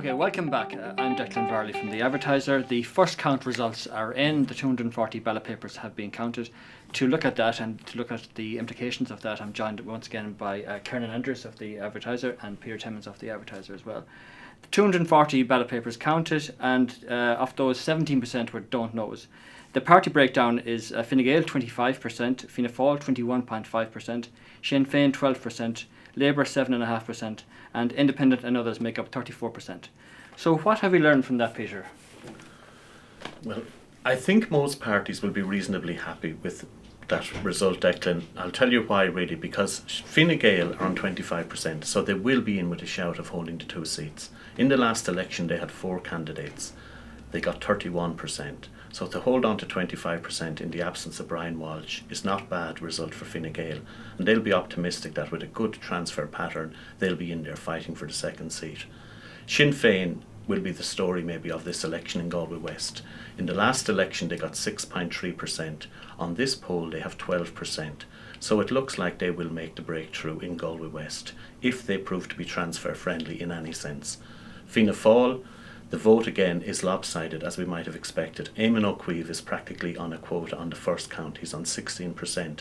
Okay, welcome back. I'm Declan Varley from the Advertiser. The first count results are in. The 240 ballot papers have been counted. To look at that and to look at the implications of that, I'm joined once again by Kernan Andrews of the Advertiser and Peter Timmins of the Advertiser as well. The 240 ballot papers counted, and of those, 17% were don't knows. The party breakdown is Fine Gael 25%, Fianna Fáil 21.5%, Sinn Féin 12%, Labour 7.5%, and Independent and others make up 34%. So what have we learned from that, Peter? Well, I think most parties will be reasonably happy with that result, Declan. I'll tell you why, really, because Fine Gael are on 25%, so they will be in with a shout of holding the two seats. In the last election, they had 4 candidates. They got 31%. So to hold on to 25% in the absence of Brian Walsh is not a bad result for Fine Gael, and they'll be optimistic that with a good transfer pattern they'll be in there fighting for the second seat. Sinn Féin will be the story maybe of this election in Galway West. In the last election they got 6.3%. On this poll they have 12%. So it looks like they will make the breakthrough in Galway West if they prove to be transfer friendly in any sense. Fianna Fáil, the vote again is lopsided, as we might have expected. Éamon Ó'CuÍv is practically on a quota on the first count. He's on 16%.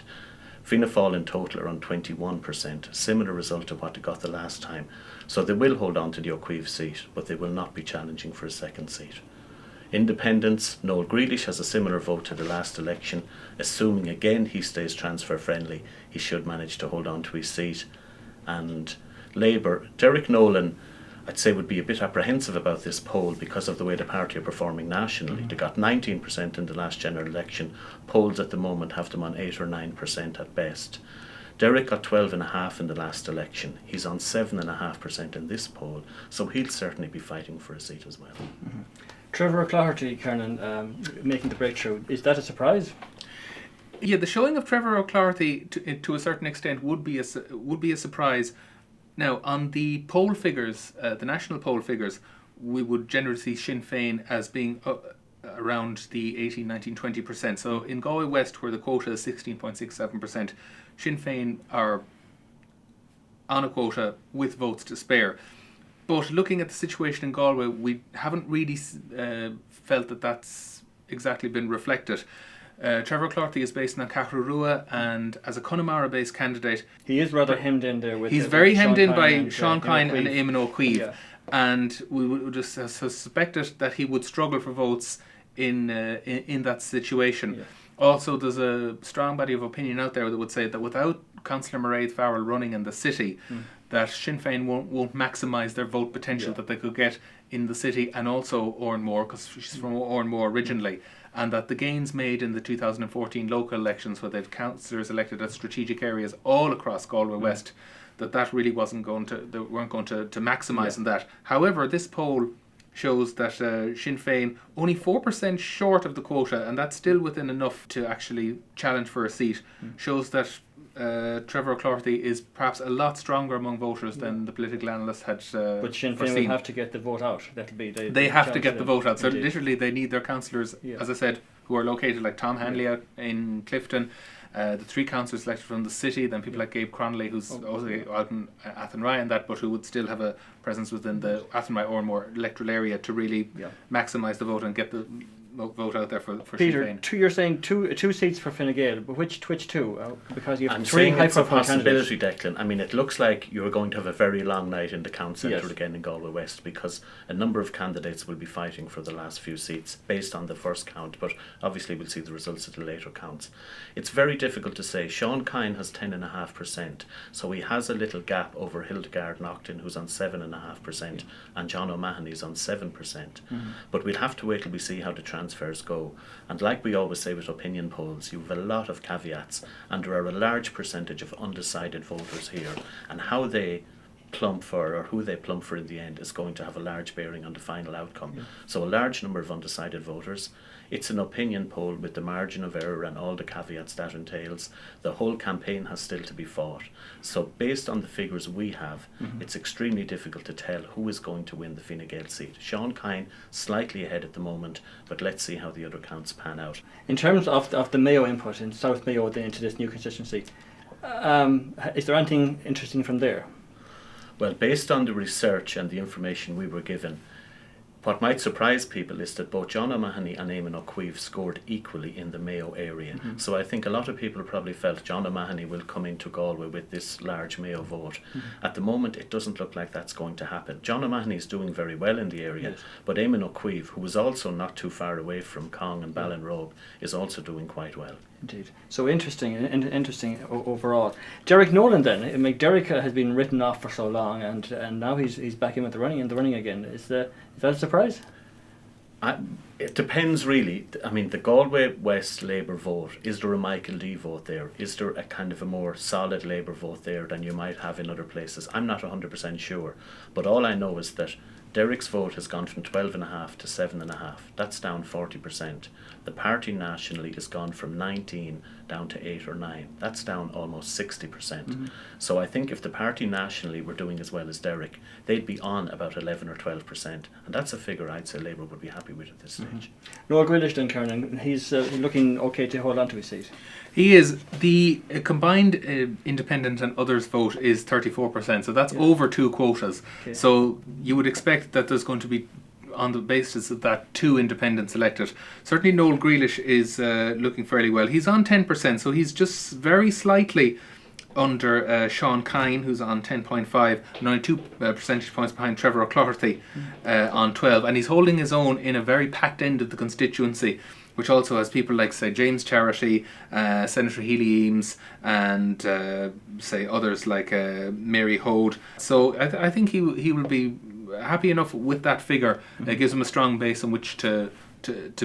Fianna Fáil in total are on 21%, similar result to what they got the last time. So they will hold on to the Ó'CuÍv seat, but they will not be challenging for a second seat. Independents, Noel Grealish has a similar vote to the last election. Assuming again he stays transfer friendly, he should manage to hold on to his seat. And Labour, Derek Nolan, I'd say would be a bit apprehensive about this poll because of the way the party are performing nationally. They got 19% in the last general election. Polls at the moment have them on 8 or 9% at best. Derek got 12.5% in the last election. He's on 7.5% in this poll, so he'll certainly be fighting for a seat as well. Mm-hmm. Trevor O'Claherty, Kernan, making the breakthrough. Is that a surprise? Yeah, the showing of Trevor O'Claherty to a certain extent would be a surprise. Now, on the poll figures, the national poll figures, we would generally see Sinn Féin as being around the 18, 19, 20%. So in Galway West, where the quota is 16.67%, Sinn Féin are on a quota with votes to spare. But looking at the situation in Galway, we haven't really felt that that's exactly been reflected. Trevor O'Claherty is based in Cathra, and as a Connemara-based candidate, he is rather hemmed in there with. He's very hemmed in by Sean Kine and Éamon Ó'CuÍv, yeah. And we would just suspected that he would struggle for votes in that situation. Yeah. Also, there's a strong body of opinion out there that would say that without Councillor Mairead Farrell running in the city, that Sinn Féin won't maximise their vote potential that they could get in the city, and also Oranmore, because she's from Oranmore originally. And that the gains made in the 2014 local elections, where they had councillors elected at strategic areas all across Galway West, that really wasn't going to, they weren't going to maximise in that. However, this poll shows that Sinn Féin only 4% short of the quota, and that's still within enough to actually challenge for a seat. Shows that Trevor O'Claherty is perhaps a lot stronger among voters than the political analysts had but Sinn Féin will have to get the vote out. That'll be they have to get the vote out. So Indeed. literally they need their councillors, as I said, who are located like Tom Hanley out in Clifton, the 3 councillors elected from the city, then people like Gabe Cronley, who's also out in Athenry and that, but who would still have a presence within the Athenry Oranmore electoral area to really maximise the vote and get the vote out there for Peter, Sinn Féin. you're saying two seats for Fine Gael, but which two? Because you have I'm 3 saying it's a high-profile possibility, candidates. Declan. I mean, it looks like you're going to have a very long night in the count centre Yes. again in Galway West, because a number of candidates will be fighting for the last few seats based on the first count, but obviously we'll see the results of the later counts. It's very difficult to say. Sean Kine has 10.5%, so he has a little gap over Hildegard Naughton, who's on 7.5%, and John O'Mahony's on 7%. But we'll have to wait till we see how the transfers go. And like we always say with opinion polls, you have a lot of caveats, and there are a large percentage of undecided voters here, and how they plump for, or who they plump for in the end, is going to have a large bearing on the final outcome. So a large number of undecided voters. It's an opinion poll with the margin of error and all the caveats that entails. The whole campaign has still to be fought. So based on the figures we have, it's extremely difficult to tell who is going to win the Fine Gael seat. Sean Kine slightly ahead at the moment, but let's see how the other counts pan out. In terms of the Mayo input in South Mayo into this new constituency, is there anything interesting from there? Well, based on the research and the information we were given, what might surprise people is that both John O'Mahony and Éamon Ó'CuÍv scored equally in the Mayo area. So I think a lot of people probably felt John O'Mahony will come into Galway with this large Mayo vote. At the moment, it doesn't look like that's going to happen. John O'Mahony is doing very well in the area, but Éamon Ó'CuÍv, who is also not too far away from Cong and Ballinrobe, is also doing quite well. Indeed. So interesting overall. Derek Nolan then. I mean, Derek has been written off for so long, and now he's back in with the running again. Is that a surprise? It depends really. I mean, the Galway West Labour vote, is there a Michael D vote there? Is there a kind of a more solid Labour vote there than you might have in other places? I'm not 100% sure, but all I know is that Derek's vote has gone from 12.5 to 7.5. That's down 40%. The party nationally has gone from 19 down to 8 or 9. That's down almost 60%. So I think if the party nationally were doing as well as Derek, they'd be on about 11 or 12%. And that's a figure I'd say Labour would be happy with at this stage. Noel Grealish then, Kernan, he's looking okay to hold on to his seat. He is. The combined independent and others vote is 34%, so that's over 2 quotas. Okay. So you would expect that there's going to be, on the basis of that, 2 independents elected. Certainly Noel Grealish is looking fairly well. He's on 10%, so he's just very slightly under Sean Kine, who's on 10.5, and only 2 percentage points behind Trevor O'Clougherty on 12. And he's holding his own in a very packed end of the constituency, which also has people like, say, James Charity, Senator Healy Eames, and say others like Mary Hode. So I think he will be happy enough with that figure. It gives him a strong base on which to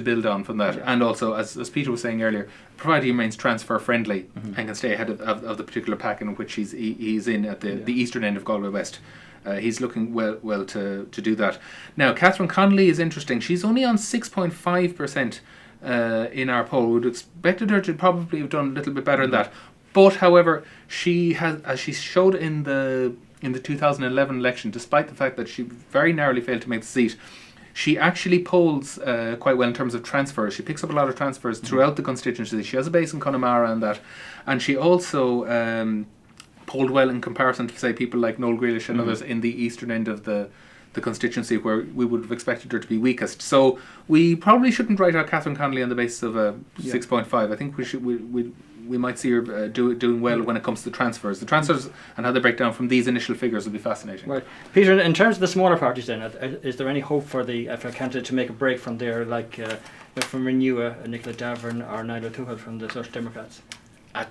build on from that. And also, as Peter was saying earlier, provided he remains transfer friendly and can stay ahead of the particular pack in which he's in at the eastern end of Galway West. He's looking well to do that. Now, Catherine Connolly is interesting. She's only on 6.5% in our poll. We would have expected her to probably have done a little bit better than that. But, however, she has, as she showed in the 2011 election, despite the fact that she very narrowly failed to make the seat, she actually polls quite well in terms of transfers. She picks up a lot of transfers throughout the constituency. She has a base in Connemara and that. And she also polled well in comparison to, say, people like Noel Grealish and others in the eastern end of the constituency, where we would have expected her to be weakest. So we probably shouldn't write out Catherine Connolly on the basis of 6.5. I think we might see her doing well when it comes to transfers. The transfers and how they break down from these initial figures will be fascinating. Right, Peter. In terms of the smaller parties, then, is there any hope for a candidate to make a break from there, like from Renew, Nicola Davern or Niall O'Toole from the Social Democrats?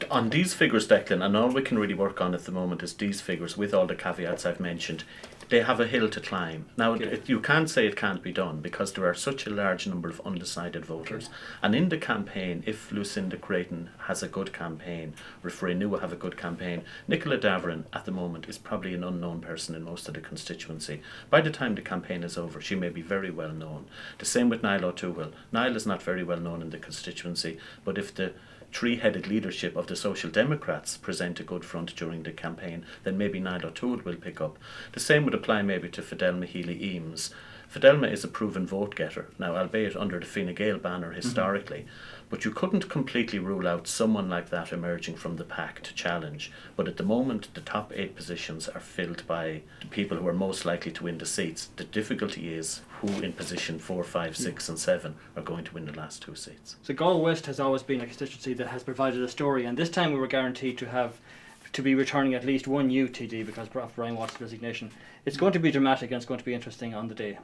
On these figures, Declan, and all we can really work on at the moment is these figures, with all the caveats I've mentioned. They have a hill to climb. Now, you can't say it can't be done, because there are such a large number of undecided voters. And in the campaign, if Lucinda Creighton has a good campaign, or if Renew have a good campaign, Nicola Davern at the moment is probably an unknown person in most of the constituency. By the time the campaign is over, she may be very well known. The same with Niall O'Toole. Niall is not very well known in the constituency, but if the three-headed leadership of the Social Democrats present a good front during the campaign, then maybe Niall O'Toole will pick up. The same would apply maybe to Fidelma Healy Eames. Fidelma is a proven vote getter, now albeit under the Fine Gael banner historically, but you couldn't completely rule out someone like that emerging from the pack to challenge. But at the moment, the top 8 positions are filled by the people who are most likely to win the seats. The difficulty is who in position 4, 5, 6 and 7 are going to win the last 2 seats. So Galway West has always been a constituency that has provided a story, and this time we were guaranteed to be returning at least one new TD because of Brian Watt's resignation. It's going to be dramatic and it's going to be interesting on the day,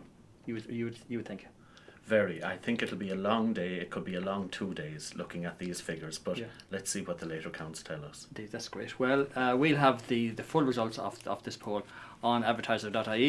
you would think. Very. I think it'll be a long day. It could be a long 2 days looking at these figures, but let's see what the later counts tell us. Indeed, that's great. Well, we'll have the full results of this poll on advertiser.ie.